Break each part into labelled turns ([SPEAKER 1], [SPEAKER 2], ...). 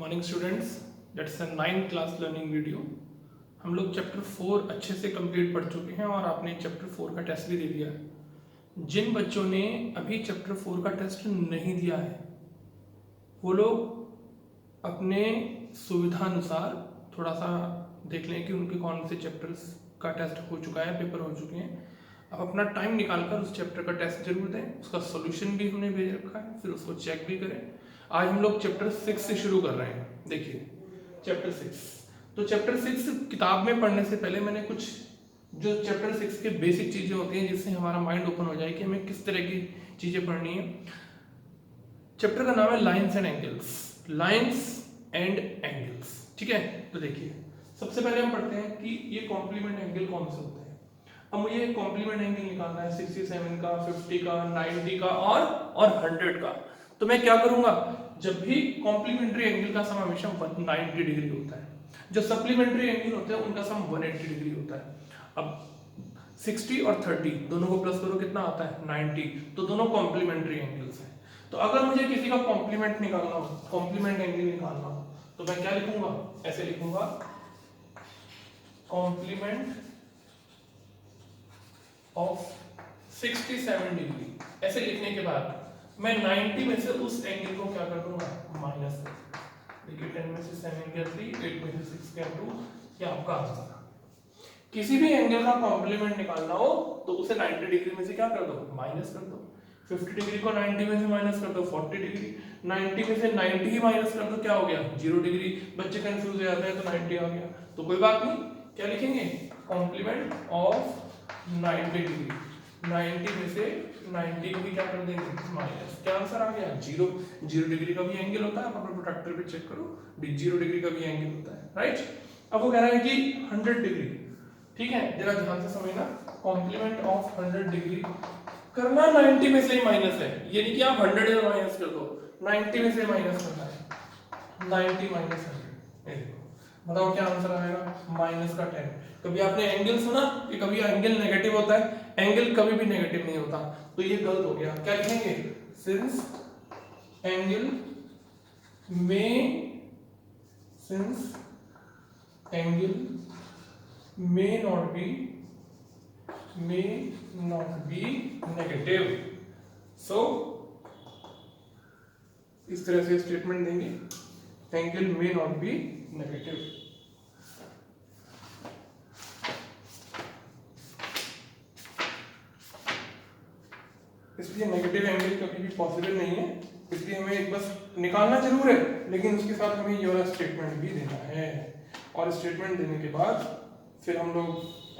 [SPEAKER 1] Morning students, that's a 9th class learning video. हम लोग chapter 4 अच्छे से कंप्लीट पढ़ चुके हैं और आपने चैप्टर 4 का टेस्ट भी दे दिया है। जिन बच्चों ने अभी चैप्टर 4 का टेस्ट नहीं दिया है वो लोग अपने सुविधानुसार थोड़ा सा देख लें कि उनके कौन से चैप्टर्स का टेस्ट हो चुका है, पेपर हो चुके हैं। आप अपना टाइम निकालकर उस चैप्टर का टेस्ट जरूर दें, उसका सॉल्यूशन भी हमने भेज रखा है, फिर उसको चेक भी करें। आज हम लोग चैप्टर 6 से शुरू कर रहे हैं। देखिए चैप्टर 6, तो चैप्टर 6 किताब में पढ़ने से पहले मैंने कुछ जो चैप्टर 6 के बेसिक चीजें होती हैं जिससे हमारा माइंड ओपन हो जाए कि हमें किस तरह की चीजें पढ़नी है। चैप्टर का नाम है lines and angles. Lines and angles, ठीक है। तो देखिए सबसे पहले हम पढ़ते हैं कि ये कॉम्प्लीमेंट एंगल कौन से होते हैं। अब मुझे कॉम्प्लीमेंट एंगल निकालना है 67 का, 50 का, 90 का और 100 का। तो मैं क्या करूंगा, जब भी कॉम्प्लीमेंट्री एंगल का सम हमेशा 190 डिग्री होता है, जो सप्लीमेंट्री एंगल होते हैं उनका सम 180 डिग्री होता है। अब 60 और 30 दोनों को प्लस करो कितना आता है 90, तो दोनों कॉम्प्लीमेंट्री एंगल्स हैं। तो अगर मुझे किसी का कॉम्प्लीमेंट निकालना हो, कॉम्प्लीमेंट एंगल निकालना हो, तो मैं क्या लिखूंगा, ऐसे लिखूंगा कॉम्प्लीमेंट ऑफ 67 डिग्री। ऐसे लिखने के बाद मैं 90 में से उस एंगल को क्या कर दूंगा, माइनस कर। देखिए 10 में से 7 गया 3, 8 में से 6 गया 2, ये आपका आंसर। किसी भी एंगल का कॉम्प्लीमेंट निकालना हो तो उसे 90 डिग्री में से क्या कर दो, माइनस कर दो। 50 डिग्री को 90 में से माइनस कर दो 40 डिग्री, 90 में से 90 ही माइनस कर दो, क्या हो गया 0 डिग्री। बच्चे कंफ्यूज हो जाते हैं तो 90 आ गया, तो कोई बात नहीं, क्या लिखेंगे कॉम्प्लीमेंट ऑफ 90 डिग्री। 90 में से 90 को भी क्या कर देंगे माइनस, क्या आंसर आ गया 0। 0 डिग्री का भी एंगल होता है, आप अपने प्रोट्रैक्टर पे चेक करो, 0 डिग्री का भी एंगल होता है, राइट। अब वो कह रहा है कि 100 डिग्री, ठीक है, जरा ध्यान से समझना। कॉम्प्लीमेंट ऑफ 100 डिग्री करना 90 में से ही माइनस है, ये नहीं कि आप 100 में माइनस कर दो, 90 में से माइनस करना है। 90 माइनस 100, बताओ क्या आंसर आएगा, माइनस का 10। कभी आपने एंगल सुना कि कभी एंगल नेगेटिव होता है, एंगल कभी भी नेगेटिव नहीं होता, तो ये गलत हो गया। क्या लिखेंगे, since angle may not be negative, so इस तरह से स्टेटमेंट देंगे, angle may not be negative। इसलिए नेगेटिव एंगल कभी भी पॉसिबल नहीं है, इसलिए हमें एक बस निकालना जरूर है, लेकिन उसके साथ हमें ये वाला स्टेटमेंट भी देना है। और स्टेटमेंट देने के बाद फिर हम लोग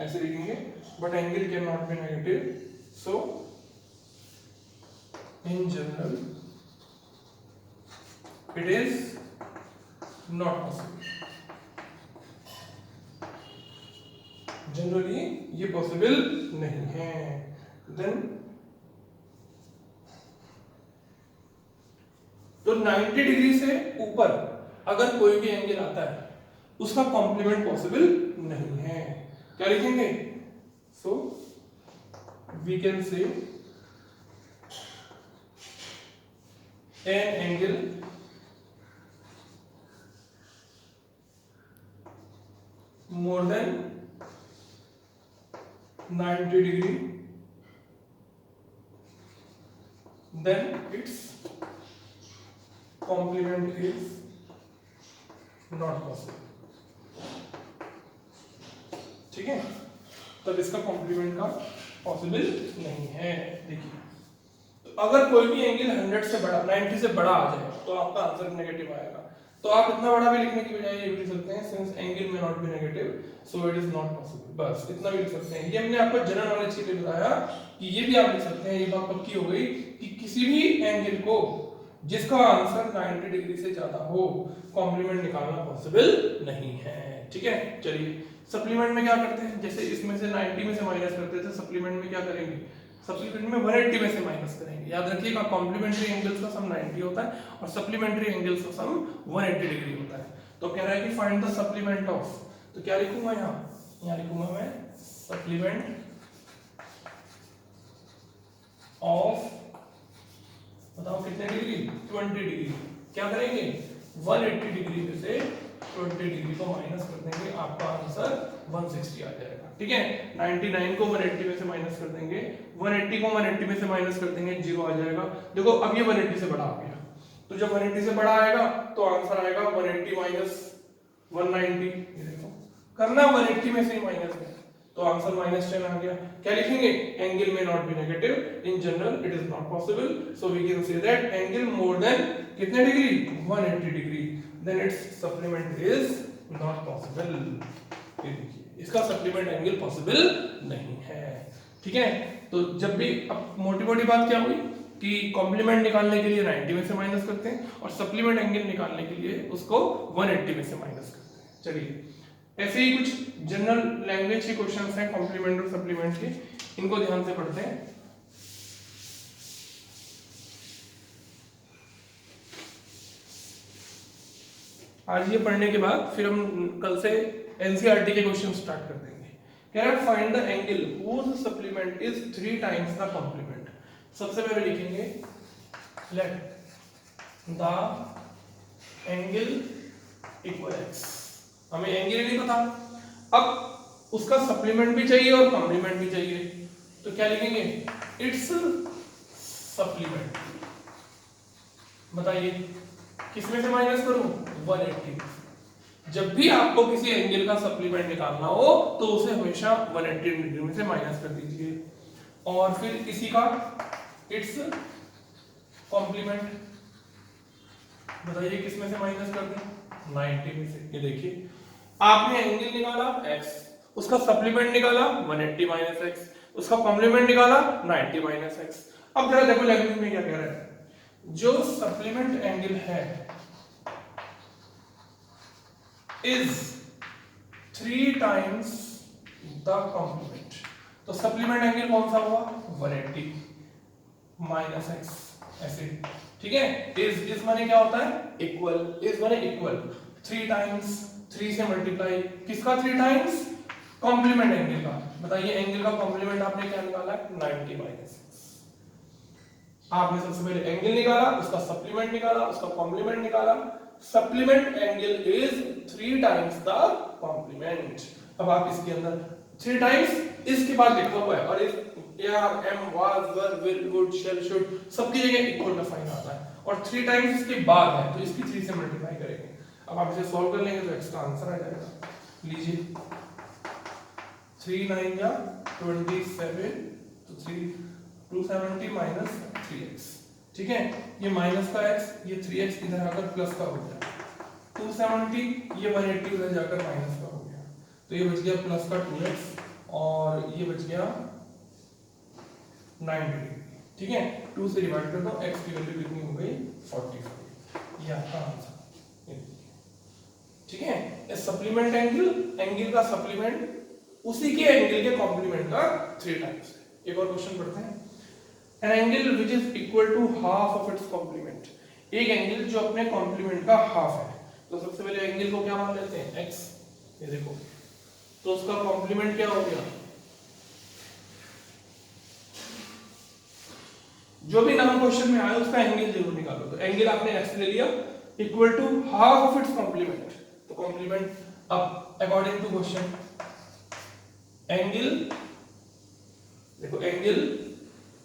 [SPEAKER 1] ऐसे लिखेंगे, but angle can not be negative, so in general it is not possible. Generally ये पॉसिबल नहीं है। देन तो 90 डिग्री से ऊपर अगर कोई भी एंगल आता है उसका कॉम्प्लीमेंट पॉसिबल नहीं है। क्या लिखेंगे, so we can say an angle more than 90 degree then its complement is not possible, ठीक है। तब इसका कॉम्प्लीमेंट का पॉसिबल नहीं है। देखिए तो अगर कोई भी एंगल 100 से बड़ा, 90 से बड़ा आ जाए तो आपका आंसर नेगेटिव आएगा। तो आप इतना बड़ा भी लिखने की बजाय ये भी लिख सकते हैं, सिंस एंगल में not be negative so it is not possible, बस इतना भी लिख सकते हैं। ये हमने आपको जनरल नॉलेज के लिए बताया कि ये भी आप लिख सकते हैं। ये बात पक्की हो गई कि किसी भी एंगल को जिसका आंसर 90 डिग्री से ज्यादा हो कॉम्प्लीमेंट निकालना पॉसिबल नहीं है, ठीक है। चलिए सप्लीमेंट में क्या करते हैं, जैसे इसमें से 90 में से माइनस करते थे, सप्लीमेंट में क्या करेंगे, सप्लीमेंट में 180 में से माइनस करेंगे। याद रखिएगा कॉम्प्लीमेंट्री एंगल्स का सम 90 होता है और सप्लीमेंट्री एंगल्स का सम 180 डिग्री होता है। तो कह रहा है कि फाइंड द सप्लीमेंट ऑफ, तो क्या लिखूंगा यहाँ लिखूंगा मैं सप्लीमेंट ऑफ, बताओ कितने डिग्री, 20 डिग्री। क्या करेंगे, 180 डिग्री में से 20 डिग्री को माइनस कर देंगे, आपका आंसर 160 आ जाएगा। ठीक है, 99 को 180 में से माइनस कर देंगे, 180 को 180 में से माइनस कर देंगे, 0 आ जाएगा। देखो अब ये 180 से बड़ा आ गया, तो जब 180 से बड़ा आएगा तो आंसर आएगा 180 माइनस 190। ये देखो करना 180 में से ही माइनस है, तो आंसर -10 आ गया। क्या लिखेंगे? एंगल में not be negative, in general it is not possible, so we can say that angle more than कितने degree? 180 degree, then its supplement is not possible. ये देखिए इसका सप्लीमेंट एंगल पॉसिबल नहीं है। ठीक है, तो जब भी अब मोटी मोटी बात क्या हुई कि कॉम्प्लीमेंट निकालने के लिए 90 में से माइनस करते हैं और सप्लीमेंट एंगल निकालने के लिए उसको 180 में से माइनस करते हैं। चलिए ऐसे ही कुछ जनरल लैंग्वेज के क्वेश्चंस हैं कॉम्प्लीमेंट और सप्लीमेंट के, इनको ध्यान से पढ़ते हैं। आज ये पढ़ने के बाद फिर हम कल से एनसीईआरटी के क्वेश्चन स्टार्ट कर देंगे। कह रहा है find the angle whose supplement is 3 times the complement. सबसे पहले लिखेंगे let the angle equal x। हमें एंगल ही नहीं पता, अब उसका सप्लीमेंट भी चाहिए और कॉम्प्लीमेंट भी चाहिए, तो क्या लिखेंगे? It's supplement. बताइए किसमें से माइनस करूं? 180। जब भी आपको किसी एंगल का सप्लीमेंट निकालना हो तो उसे हमेशा 180 डिग्री में से माइनस कर दीजिए, और फिर इसी का इट्स कॉम्प्लीमेंट। बताइए किसमें से माइनस कर दें? 90 में से। ये देखिए आपने एंगल निकाला x, उसका सप्लीमेंट निकाला 180 माइनस x, उसका कॉम्प्लीमेंट निकाला 90 माइनस x। अब जरा देखो लैंग्वेज में क्या कह रहा है, जो सप्लीमेंट एंगल है इज 3 टाइम्स द कॉम्प्लीमेंट। तो सप्लीमेंट एंगल कौन सा हुआ? 180 माइनस x, ऐसे। ठीक है, इज माने क्या होता है? इक्वल। इज माने इक्वल, 3 टाइम्स, 3 से मल्टीप्लाई, किसका 3 टाइम्स? कॉम्प्लीमेंट एंगल का। बताइए एंगल का कॉम्प्लीमेंट आपने क्या निकाला है? 90 माइनस x। आपने सबसे पहले एंगल निकाला, उसका सप्लीमेंट निकाला, उसका कॉम्प्लीमेंट निकाला। Supplement angle is 3 times the complement. अब आप इसके अंदर 3 टाइम्स इसके बाद लिखा हुआ है, और is are am was were will would shall should सबकी जगह इक्वल का साइन आता है, और 3 टाइम्स इसके बाद है तो इसकी 3 से मल्टीप्लाई करेंगे। अब आप इसे सॉल्व कर लेंगे तो x का आंसर आ जाएगा। लीजिए 3 9 या 27, तो 270 माइनस 3x। ठीक है, ये माइनस का x, ये 3x इधर आकर प्लस का हो गया, 270, ये 180 उधर जाकर माइनस का हो गया, तो ये बच गया प्लस का 2x, और ये बच गया 90। ठीक है, 2 से डिवाइड कर दो, x की वैल्यू कितनी हो गई? 45। ये आपका आंसर। ठीक है, सप्लीमेंट एंगल का सप्लीमेंट उसी के एंगल के कॉम्प्लीमेंट का 3 टाइम्स है। एक और क्वेश्चन पढ़ते हैं। An angle which is equal to half of its complement। एक एंगल जो अपने कॉम्प्लीमेंट का हाफ है, तो सबसे पहले एंगल को क्या मान लेते हैं? x। ये देखो, तो उसका कॉम्प्लीमेंट क्या हो गया? जो भी नाम क्वेश्चन में आया उसका एंगल जरूर निकालो। तो एंगल आपने x ले लिया, equal to half of its complement, तो कॉम्प्लीमेंट अब अकॉर्डिंग टू क्वेश्चन एंगल, देखो angle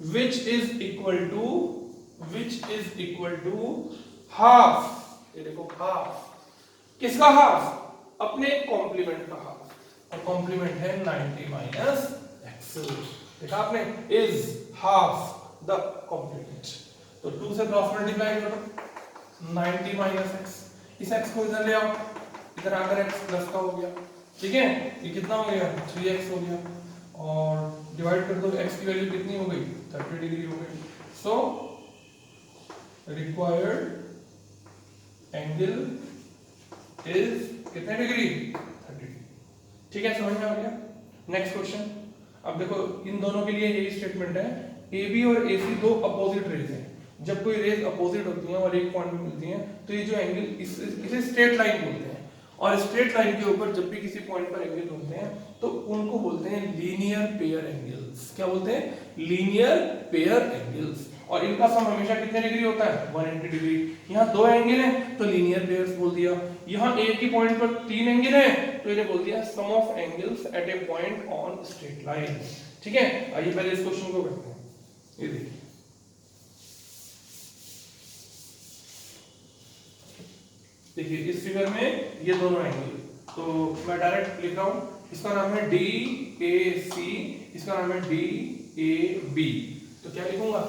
[SPEAKER 1] which is equal to half। ये देखो हाफ, किसका हाफ? अपने कॉम्प्लीमेंट का हाफ, और कॉम्प्लीमेंट है 90 माइनस x। देखा आपने, is half the complement। तो 2 से क्रॉस मल्टीप्लाई करो, 90 माइनस x, इस x को इधर ले आओ, इधर आकर x प्लस का हो गया। ठीक है, ये कितना हो गया? 3x हो गया, और डिवाइड कर दो, x की वैल्यू कितनी हो गई? 30 डिग्री हो गई। सो रिक्वायर्ड एंगल इज कितने डिग्री? 30 डिग्री। ठीक है, समझ में आ गया। Next question. अब देखो इन दोनों के लिए यही स्टेटमेंट है, AB और AC दो अपोजिट रेज हैं। जब कोई रेज अपोजिट होती हैं और एक पॉइंट में मिलती हैं तो ये जो एंगल इसे स्ट्रेट लाइन बोलते हैं, और स्ट्रेट लाइन के ऊपर जब भी किसी पॉइंट पर एंगल होते हैं तो उनको बोलते हैं लीनियर पेयर एंगल्स। क्या बोलते हैं? Linear pair angles. और इनका सम हमेशा कितने डिग्री होता है 180 डिग्री। यहाँ दो एंगल है तो लीनियर पेयर्स बोल दिया, यहाँ एक ही पॉइंट पर तीन एंगल है तो इन्हें बोल दिया sum of angles at a point on straight line. ठीक है, आइए पहले इस क्वेश्चन को करते हैं। ये देखिए, देखिए इस फिगर में ये दोनों एंगल, तो मैं डायरेक्ट लिख रहा हूं, इसका नाम है डी ए सी, इसका नाम है डी ए बी। तो क्या लिखूंगा,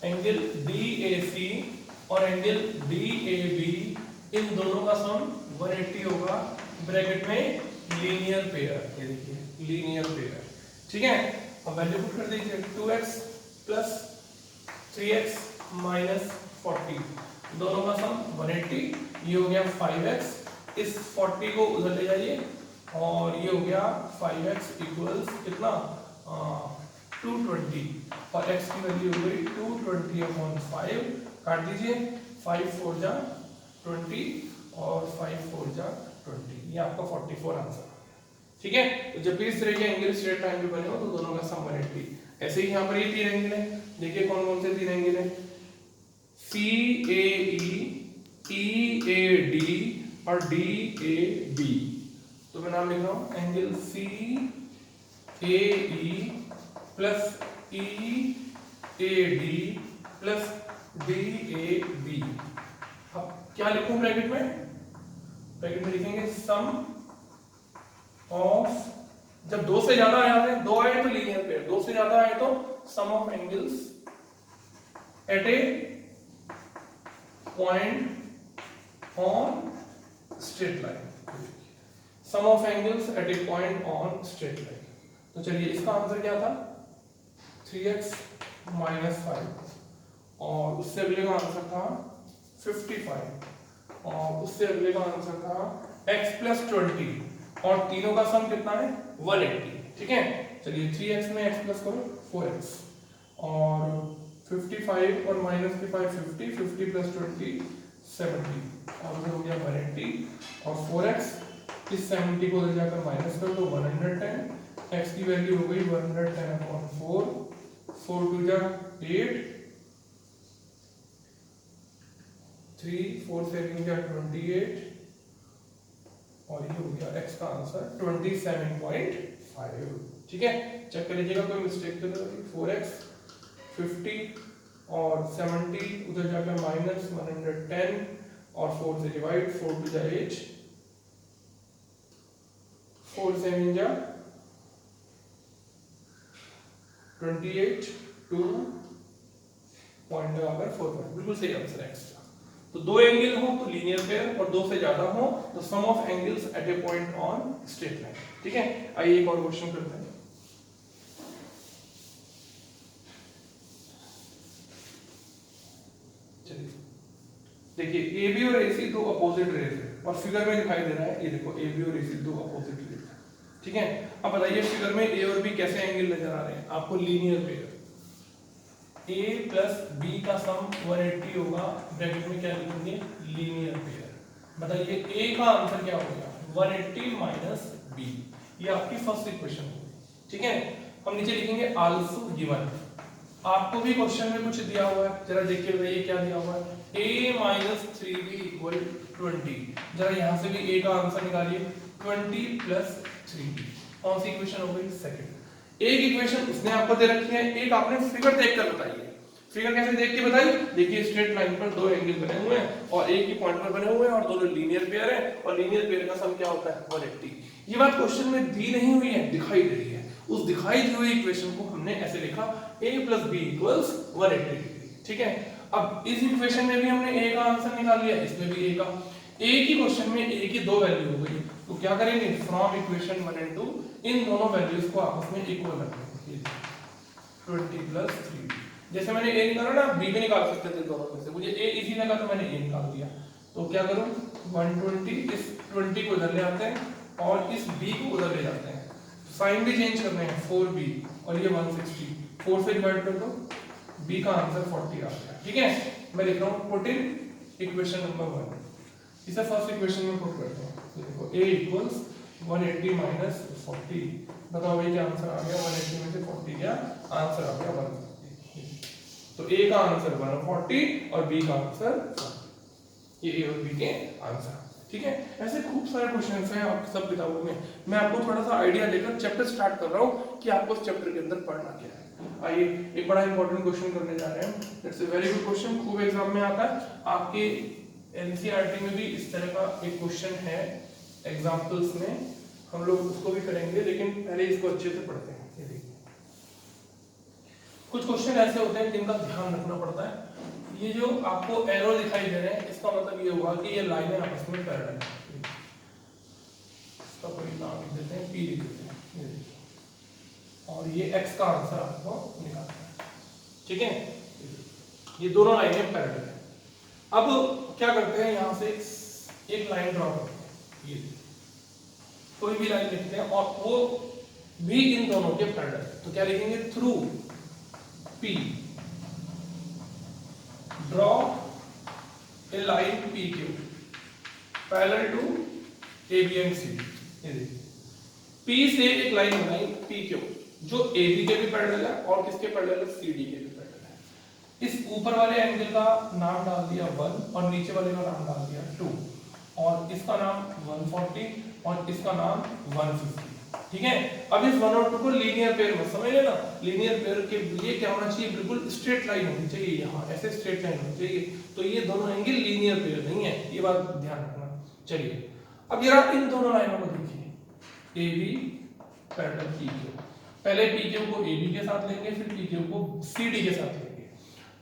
[SPEAKER 1] एंगल डी ए सी और एंगल डी ए बी, इन दोनों का सम 180 होगा, ब्रैकेट में लीनियर पेयर। ये देखिए लीनियर पेयर। ठीक है, अब वैल्यू पुट कर दीजिए, 2x प्लस 3x माइनस 40, दोनों का सम 180, ये हो गया 5x, इस 40 को उधर ले जाइए और ये हो गया 5x इक्वल्स कितना 220, और x की वैल्यू हो गई 220/5, काट दीजिए, 5 4 जा 20 और 5 4 जा 20, ये आपका 44 आंसर। ठीक है, तो जब भी इस तरह के एंगल स्ट्रेट लाइन पे बने हो तो दोनों का सम 180। ऐसे ही यहाँ पर ये तीन एंगल है, देखिए कौन कौन से तीन एंगल है, C A E A D और डी ए बी। तो मैं नाम लिख रहा हूं, angle C A E plus E A D plus D A B. अब क्या लिखूं ब्रैकेट में, ब्रैकेट में लिखेंगे सम ऑफ, जब दो से ज्यादा आ जाते हैं, दो आए तो लीनियर पेयर, दो से ज्यादा आए तो sum of angles at a point on straight line, sum of angles at a point on straight line. तो चलिए इसका आंसर क्या था, 3x माइनस 5, और उससे अगले का आंसर था 55, और उससे अगले का आंसर था x प्लस 20, और तीनों का सम कितना है 180। ठीक है, चलिए 3x में x प्लस करो 4x, और 55 और माइनस के 5 50, 50 प्लस 20 70, और उधर हो गया 180, और 4x, इस 70 को उधर जाकर माइनस कर दो 110, x की वैल्यू हो गई 110/4, 4 2 जा 8, 3 4 7 जा 28, और ये हो गया x का आंसर 27.5। ठीक है, चेक कर लीजिएगा कोई मिस्टेक तो नहीं, 4x 50 और 70 उधर जाकर माइनस 110 और 4 से डिवाइड, 4 2 जा 8, 4 7 जा 28, 2 पॉइंट लगाकर 4 पॉइंट, बिल्कुल सही आंसर है x। तो दो एंगल हो तो लीनियर पेयर, और दो से ज्यादा हो तो sum of angles at a point on straight line. ठीक है, आइए एक और क्वेश्चन करते हैं। चलिए देखिए, AB और AC दो अपोजिट रेज है, और फिगर में दिखाई दे रहा है, ये देखो AB और AC दो अपोजिट रेज है। ठीक है, अब बताइए फिगर में A और B कैसे एंगल नजर आ रहे हैं आपको, linear pair, A plus B का सम 180 होगा, ब्रैकेट में क्या लिखेंगे लीनियर पेयर। बताइए A का आंसर क्या हो गया 180 माइनस B, ये आपकी फर्स्ट इक्वेशन होगी। ठीक है, हम नीचे लिखेंगे आल्सो गिवन, आपको भी क्वेश्चन में कुछ दिया हुआ है, जरा देखिए बताइए क्या दिया हुआ है, a माइनस 3b इक्वल 20, जरा यहाँ से भी a का आंसर निकालिए, 20 प्लस 3b, कौन सी इक्वेशन हो गई सेकंड। एक इक्वेशन उसने आपको दे रखी है, एक आपने फिगर देखकर बताइए। फिगर कैसे देख के बताई, देखिए स्ट्रेट लाइन पर दो एंगल बने हुए हैं और एक ही पॉइंट पर बने हुए हैं, और दोनों लीनियर पेयर है, और लीनियर पेयर का सम क्या होता है 180। ये बात क्वेश्चन में दी नहीं हुई है, दिखाई दे रही है। उस दिखाई दी हुई इक्वेशन को हमने ऐसे लिखा, a plus b equals 180 degree. ठीक है, अब इस इक्वेशन में भी हमने a का आंसर निकाल लिया, इसमें भी a का, a की क्वेश्चन में a की दो वैल्यू हो गई, तो क्या करेंगे फ्रॉम इक्वेशन 1 एंड 2 इन दोनों वैल्यूज को आपस में इक्वल रखेंगे, 20 प्लस 3b। जैसे मैंने a निकाला ना, b भी निकाल सकते थे दोनों में से, मुझे a इजी लगा तो मैंने a निकाल दिया। तो क्या करूं 120, इस 20 को इधर ले आते हैं और इस b को उधर ले जाते हैं, साइन भी चेंज करने हैं, 4b और ये 160, 4 से डिवाइड कर दो, b का आंसर 40 आ गया। ठीक है, मैं लिख रहा हूं पुट इन इक्वेशन नंबर 1, इसे फर्स्ट इक्वेशन में पुट करते हैं। तो देखो a इक्वल्स 180 माइनस 40, बताओ भाई क्या आंसर आ गया, 180 में से 40 गया, आंसर आ गया 140। तो ए का आंसर 140 और बी का आंसर, ये ए और बी के आंसर। ठीक है, ऐसे खूब सारे क्वेश्चंस हैं आपकी सब किताबों में। मैं आपको थोड़ा सा आइडिया देकर चैप्टर स्टार्ट कर रहा हूँ कि आपको इस चैप्टर के अंदर पढ़ना क्या है। आइए एक बड़ा इंपॉर्टेंट क्वेश्चन करने जा रहे हैं। It's a very good question, खूब एग्जाम में आता है। आपके एनसीईआरटी में भी इस तरह का एक क्वेश्चन है एग्जांपल्स में, हम लोग उसको भी करेंगे, लेकिन पहले इसको अच्छे से पढ़ते हैं। ये देखिए कुछ क्वेश्चन ऐसे होते हैं जिनका ध्यान रखना पड़ता है। ये जो आपको एरो दिखाई दे रहे हैं, इसका मतलब ये हुआ कि ये लाइनें आपस में पैरेलल हैं। इसका कोई नाम लिख देते हैं, पी लिख देते हैं, ये देखिए, और ये x का आंसर आपको निकालना है। ठीक है, ये दोनों लाइनें पैरेलल हैं। अब क्या करते हैं, यहां से एक लाइन ड्रॉ करते हैं, ये कोई भी लाइन लिखते हैं और वो भी इन दोनों के पैरेलल है। तो क्या लिखेंगे, through P draw a line PQ parallel to AB and CD। ये देखिए P से एक लाइन बनाई PQ जो AB के भी पैरेलल है और किसके पैरेलल है, CD के भी पैरेलल है। इस ऊपर वाले एंगल का नाम डाल दिया 1 और नीचे वाले का नाम डाल दिया 2 और इसका नाम 140 और इसका नाम 150। ठीक है, अब इस 1 और 2 को लीनियर पेयर में समझ लेना। लीनियर पेयर के लिए क्या होना चाहिए, बिल्कुल स्ट्रेट लाइन होनी चाहिए, यहाँ ऐसे स्ट्रेट लाइन होनी चाहिए। तो ये दोनों एंगल लीनियर पेयर नहीं है, ये बात ध्यान रखना। चलिए अब जरा इन दोनों लाइनों को देखिए, AB पैरेलल PQ। पहले PQ को AB के साथ लेंगे, फिर PQ को CD के साथ लेंगे।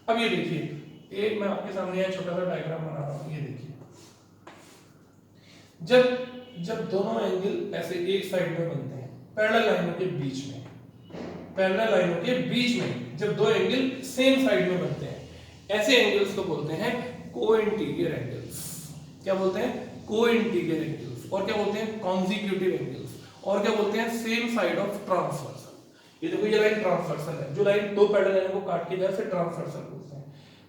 [SPEAKER 1] अब ये देखिए, एक मैं आपके सामने यह छोटा सा डायग्राम बना रहा हूँ, ये देखिए। जब दोनों एंगल ऐसे एक साइड में बनते हैं, पैरेलल लाइनों के बीच में, पैरेलल लाइनों के बीच में जब दो एंगल सेम साइड में बनते हैं, ऐसे एंगल्स को बोलते हैं कोइंटीरियर एंगल्स। क्या बोलते हैं, कोइंटीरियर एंगल्स। और क्या बोलते हैं, कॉन्जिक्यूटिव एंगल्स। और क्या बोलते हैं, सेम साइड ऑफ ट्रांसवर्सल। ये देखो ये लाइन ट्रांसवर्सल है, जो लाइन दो पैरेलल लाइन को काट के जाए फिर ट्रांसवर्सल बोलते हैं।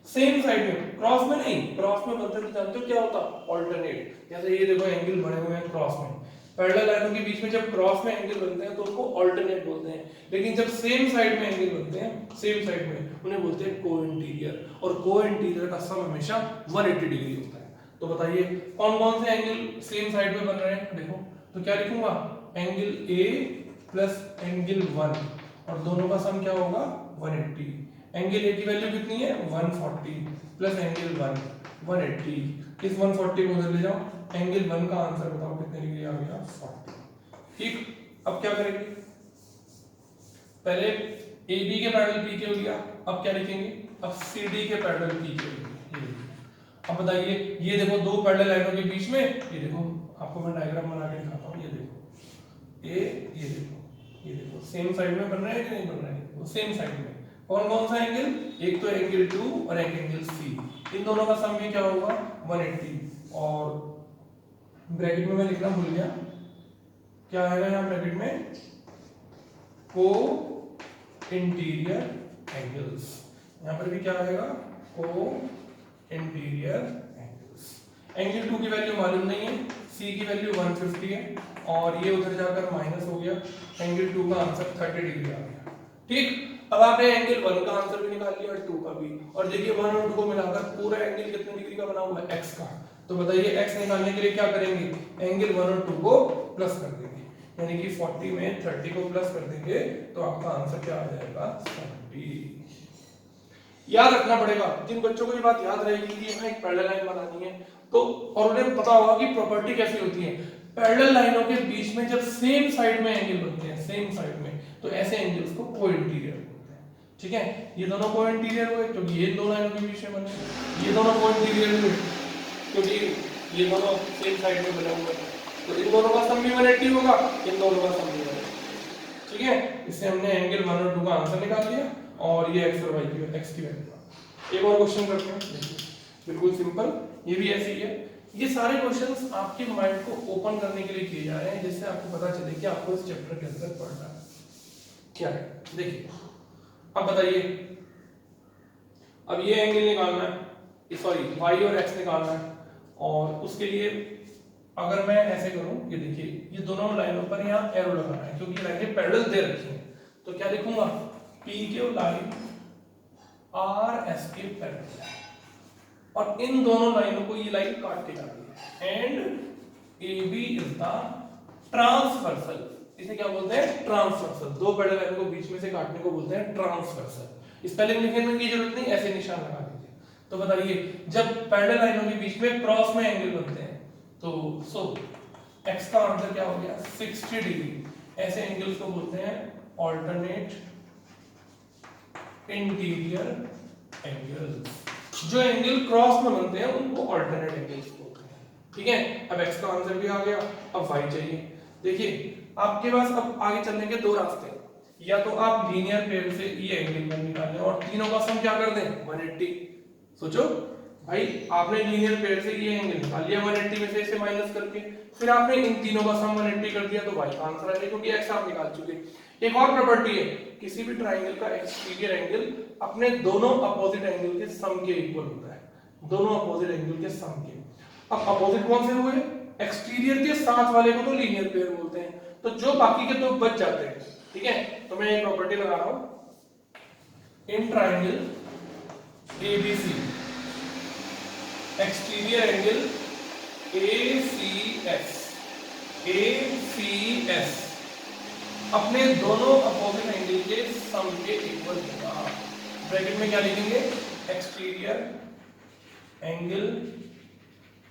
[SPEAKER 1] सेम साइड में, क्रॉस में नहीं, क्रॉस में बनते तो जानते हो क्या होता, ऑल्टरनेट। जैसे ये देखो एंगल बने हुए हैं क्रॉस में, पैरेलल लाइनों के बीच में जब क्रॉस में एंगल बनते हैं तो उनको ऑल्टरनेट बोलते हैं। लेकिन जब सेम साइड में एंगल बनते हैं, सेम साइड में, उन्हें बोलते हैं कोइंटीरियर। और कोइंटीरियर का सम हमेशा 180 डिग्री होता है। तो बताइए कौन कौन से एंगल सेम साइड में बन रहे हैं, देखो तो क्या लिखूंगा, एंगल A प्लस एंगल 1 और दोनों का सम क्या होगा 180। एंगल A की वैल्यू कितनी है 140 प्लस एंगल 1 180। इस 140 को उधर ले जाओ, एंगल 1 का आंसर बताओ कितने डिग्री आ गया 40। ठीक, अब क्या करेंगे, पहले AB के पैरेलल PQ लिया, अब क्या लिखेंगे, अब CD के पैरेलल PQ लिखेंगे। अब बताइए, ये देखो दो पैरेलल लाइनों के बीच में, ये देखो आपको मैं डायग्राम बना के दिखाता हूँ, ये देखो ये देखो सेम साइड में बन रहे हैं कि नहीं बन रहे हैं, वो सेम साइड में। कौन कौन सा एंगल, एक तो एंगल 2 और एक एंगल C। इन दोनों का सम भी क्या होगा 180। और ब्रैकेट में मैं लिखना भूल गया, क्या आएगा यहाँ ब्रैकेट में, को इंटीरियर एंगल्स। यहाँ पर भी क्या आएगा, को इंटीरियर एंगल्स। एंगल 2 की वैल्यू मालूम नहीं है, C की वैल्यू 150 है और ये उधर जाकर माइनस हो गया, एंगल 2 का आंसर 30 डिग्री आ गया। ठीक, अब आपने एंगल 1 का आंसर भी निकाल लिया और 2 का भी, और देखिए 1 और 2 को मिलाकर पूरा एंगल कितने डिग्री का बना हुआ है, x का। तो बताइए x निकालने के लिए क्या करेंगे, एंगल 1 और 2 को प्लस कर देंगे, यानी कि 40 में 30 को प्लस कर देंगे तो आपका आंसर क्या आ जाएगा 70। याद रखना पड़ेगा, जिन बच्चों को ये बात याद रहेगी कि यहाँ एक पैरेलल लाइन बनानी है तो, और उन्हें पता होगा कि प्रॉपर्टी कैसी होती है, पैरेलल लाइनों के बीच में जब सेम साइड में एंगल बनते हैं, सेम साइड में, तो ऐसे एंगल्स को कोइंटीरियर बोलते हैं। ठीक है, ये दोनों कोइंटीरियर हुए क्योंकि ये दो लाइनों के बीच में बने, ये दोनों कोइंटीरियर हुए क्योंकि ये दोनों सेम साइड में बने हुए हैं। तो इन दोनों का सम भी 180 होगा, इन दोनों का सम भी 180। ठीक है, इससे हमने एंगल 1 और 2 का आंसर निकाल लिया और ये x और y की x की वैल्यू। एक और क्वेश्चन करते हैं, देखिए बिल्कुल सिंपल, ये भी ऐसे ही है। ये सारे क्वेश्चंस आपके माइंड को ओपन करने के लिए किए जा रहे हैं, जिससे आपको पता चले कि आपको इस चैप्टर के अंदर पढ़ना क्या है। देखिए अब बताइए, अब ये एंगल निकालना है, सॉरी y और x निकालना है, और उसके लिए अगर मैं ऐसे करूं, ये देखिए ये दोनों लाइनों पर यहाँ एरो लगाना है क्योंकि लाइनें पैरेलल दे रखी हैं। तो क्या लिखूंगा, PQ लाइन आर एस के पैरेलल है और इन दोनों लाइनों को ये लाइन काट के जाती है and A B is the transversal. इसे क्या बोलते हैं? ट्रांसवर्सल। दो पैरेलल लाइनों को बीच में से काटने को बोलते हैं ट्रांसवर्सल। स्पेलिंग लिखने की जरूरत नहीं, ऐसे निशान लगा दीजिए। तो बताइए जब पैरेलल लाइनों के बीच में क्रॉस में एंगल बनते हैं तो एक्स का आंसर क्या हो गया? 60 डिग्री। ऐसे एंगल्स को बोलते हैं ऑल्टरनेट इंटीरियर एंगल्स। जो एंगल क्रॉस में बनते हैं उनको ऑल्टरनेट एंगल्स बोलते हैं। ठीक है, अब एक्स का आंसर भी आ गया, अब वाई चाहिए। देखिए आपके पास अब आगे चलने के दो रास्ते हैं। या तो आप लीनियर पेयर से ये एंगल निकालें और तीनों का सम क्या कर दें? 180। सोचो भाई, आपने लीनियर पेयर से ये एंगल निकाल लिया 180 में से इसे माइनस करके, फिर आपने इन तीनों का सम 180 कर दिया तो वाई का आंसर आ गया, क्योंकि एक्स आप निकाल चुके। एक और प्रॉपर्टी है, किसी भी ट्रायंगल का एक्सटीरियर एंगल अपने दोनों अपोजिट एंगल के सम के इक्वल होता है। दोनों अपोजिट एंगल के सम के। अब अपोजिट कौन से हुए? एक्सटीरियर के साथ वाले को तो लीनियर पेयर बोलते हैं, तो जो बाकी के तो बच जाते हैं। ठीक है, तो मैं एक प्रॉपर्टी लगा रहा हूं, in triangle ABC exterior angle ACS अपने दोनों अपोजिट एंगल के सम के इक्वल होगा। ब्रैकेट में क्या लिखेंगे? Exterior angle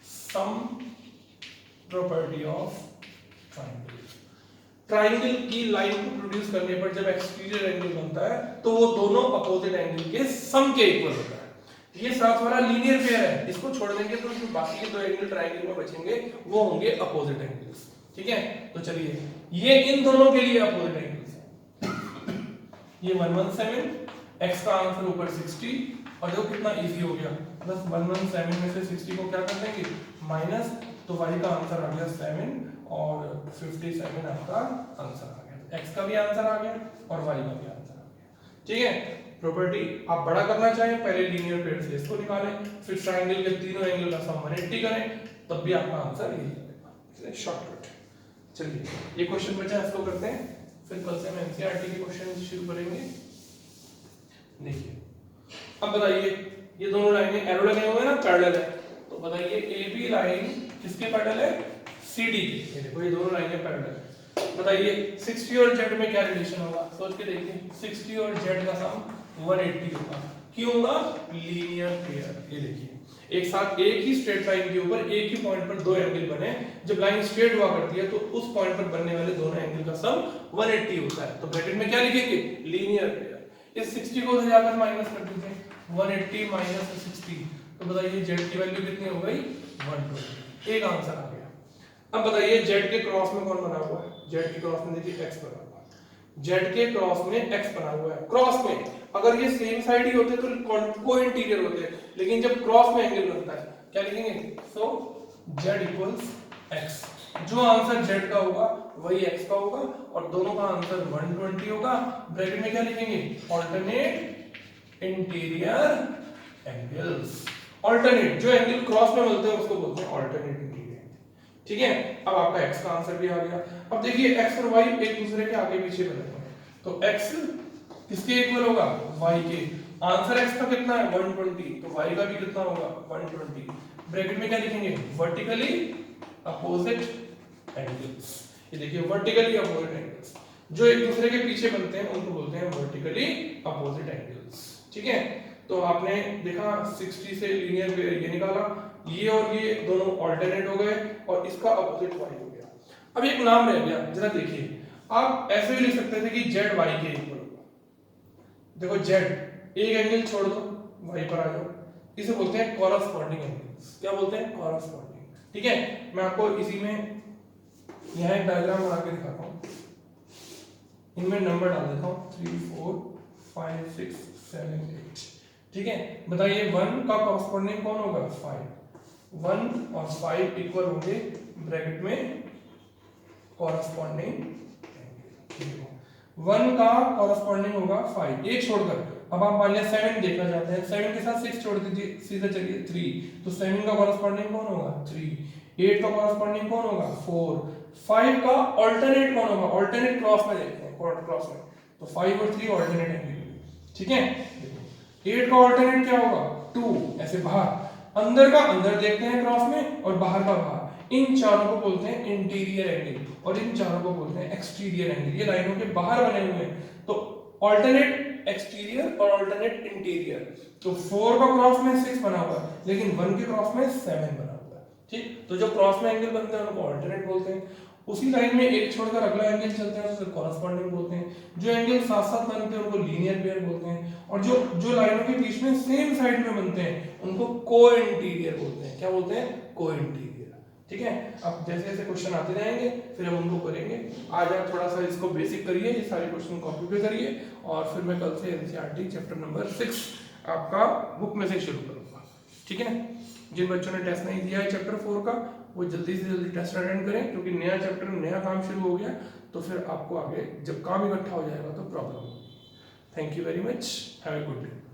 [SPEAKER 1] sum property of triangle. Triangle की लाइन को प्रोड्यूस करने पर जब एक्सटीरियर एंगल बनता है तो वो दोनों अपोजिट एंगल के सम के इक्वल होता है। ये साथ वाला लीनियर पेयर है, इसको छोड़ देंगे तो जो बाकी के दो एंगल ट्रायंगल में बचेंगे वो होंगे अपोजिट एंगल्स। ठीक है, तो चलिए ये इन दोनों के लिए अपोजिट एंगल्स हैं। ये 117, x का आंसर ऊपर 60 और देखो कितना इजी हो गया। बस 117 में से 60 को क्या कर देंगे? माइनस, तो y का आंसर आ गया 7 और 57 आपका आंसर आ गया। x का भी आंसर आ गया और y का भी आंसर आ गया। ठीक है, प्रॉपर्टी आप बड़ा करना चाहें पहले लीनियर पेयर से इसको निकालें, फिर ट्रायंगल के तीनों एंगल का सम 180 करें, तब भी आपका आंसर यही आएगा। शॉर्टकट। चलिए ये क्वेश्चन बचा, इसको करते हैं, फिर कल से हम एनसीईआरटी के क्वेश्चन शुरू करेंगे। देखिए अब बताइए, ये दोनों लाइनें एरो लगे हुए हैं ना, पैरेलल है, तो बताइए ए बी लाइन किसके पैरेलल है? CD के। देखो ये दोनों लाइनें पैरेलल है। बताइए 60 और z में क्या रिलेशन होगा? सोच के देखिए, 60 और z का सम 180 होगा। क्यों होगा? Linear pair. ये देखिए एक साथ एक ही स्ट्रेट लाइन के ऊपर एक ही पॉइंट पर दो एंगल बने, जब लाइन स्ट्रेट हुआ करती है तो उस पॉइंट पर बनने वाले दोनों एंगल का सम 180 होता है। तो ब्रैकेट में क्या लिखेंगे? Linear pair. इस 60 को उधर जाकर माइनस कर दीजिए, 180 माइनस 60, तो बताइए z की वैल्यू कितनी हो गई? 120। एक आंसर आ गया। अब बताइए z के क्रॉस में कौन बना हुआ है? z के क्रॉस में देखिए x बना हुआ है, z के क्रॉस में x बना हुआ है। क्रॉस में अगर ये सेम साइड ही होते तो को इंटीरियर होते, लेकिन जब क्रॉस में एंगल बनता है क्या लिखेंगे? सो z इक्वल्स x। जो आंसर z का होगा वही x का होगा और दोनों का आंसर 120 होगा। ब्रैकेट में क्या लिखेंगे? Alternate interior angles. ऑल्टरनेट, जो एंगल क्रॉस में मिलते हैं उसको बोलते हैं ऑल्टरनेट इंटीरियर। ठीक है, अब आपका x का आंसर भी आ गया। अब देखिए x और y एक दूसरे के आगे पीछे बने हुए हैं, तो x किसके इक्वल होगा? y के। आंसर x का कितना है? 120, तो y का भी कितना होगा? 120। ब्रैकेट में क्या लिखेंगे? Vertically opposite angles. ये देखिए वर्टिकली अपोजिट एंगल्स, जो एक दूसरे के पीछे बनते हैं उनको बोलते हैं वर्टिकली अपोजिट एंगल्स। ठीक है, तो आपने देखा 60 से लीनियर पेयर ये निकाला, ये और ये दोनों ऑल्टरनेट हो गए और इसका अपोजिट y हो गया। अब एक नाम रह गया, जरा देखिए, आप ऐसे भी लिख सकते थे कि z y के इक्वल होगा। देखो z, एक एंगल छोड़ दो, y पर आ जाओ, इसे बोलते हैं कॉरस्पॉन्डिंग एंगल्स। क्या बोलते हैं? कॉरस्पॉन्डिंग। ठीक है, मैं आपको इसी में यहाँ एक डायग्राम बना के दिखाता हूँ, इनमें नंबर डाल देता हूँ 3 4 5 6 7 8। ठीक है, बताइए 1 का कॉरस्पॉन्डिंग कौन होगा? 5। 1 और 5 इक्वल होंगे, ब्रैकेट में कॉरस्पॉन्डिंग 1 का कॉरस्पॉन्डिंग होगा 5, एक छोड़कर। अब आप मान लिया 7 देखना चाहते हैं, 7 के साथ 6 जोड़ दीजिए, सीधे चलिए 3, तो 7 का कॉरस्पॉन्डिंग कौन होगा? 3। 8 का कॉरस्पॉन्डिंग कौन होगा? 4। 5 का ऑल्टरनेट कौन होगा? ऑल्टरनेट क्रॉस में देखते हैं, क्रॉस में, तो 5 और 3 ऑल्टरनेट एंगल। ठीक है, 8 का ऑल्टरनेट क्या होगा 2, ऐसे बाहर, अंदर का अंदर देखते हैं क्रॉस में और बाहर का बाहर। इन चारों को बोलते हैं इंटीरियर एंगल और इन चारों को बोलते हैं एक्सटीरियर एंगल। ये लाइनों के बाहर बने हुए हैं, तो ऑल्टरनेट एक्सटीरियर और ऑल्टरनेट इंटीरियर। तो 4 का क्रॉस में 6 बना हुआ है, लेकिन 1 के क्रॉस में 7 बना हुआ है। ठीक, तो जो क्रॉस में एंगल बनते हैं उनको ऑल्टरनेट बोलते हैं। उसी लाइन में एक छोड़कर अगला एंगल चलते हैं उसे कॉरेस्पॉन्डिंग बोलते हैं। जो एंगल साथ साथ बनते हैं उनको लीनियर पेयर बोलते हैं, और जो जो लाइनों के बीच में सेम साइड में बनते हैं उनको को-इंटीरियर बोलते हैं। क्या बोलते हैं? को-इंटीरियर। ठीक है, अब जैसे जैसे क्वेश्चन आते जाएंगे फिर हम उनको करेंगे। आज आप थोड़ा सा इसको बेसिक करिए, ये सारे क्वेश्चन कॉपी पे करिए, और फिर मैं कल से एनसीईआरटी चैप्टर नंबर 6 आपका बुक में से शुरू करूंगा। ठीक है ना? जिन बच्चों ने टेस्ट नहीं दिया है चैप्टर 4 का, वो जल्दी से जल्दी टेस्ट अटेंड करें, क्योंकि नया चैप्टर नया काम शुरू हो गया, तो फिर आपको आगे जब काम इकट्ठा हो जाएगा तो प्रॉब्लम होगी। Thank you very much, have a good day.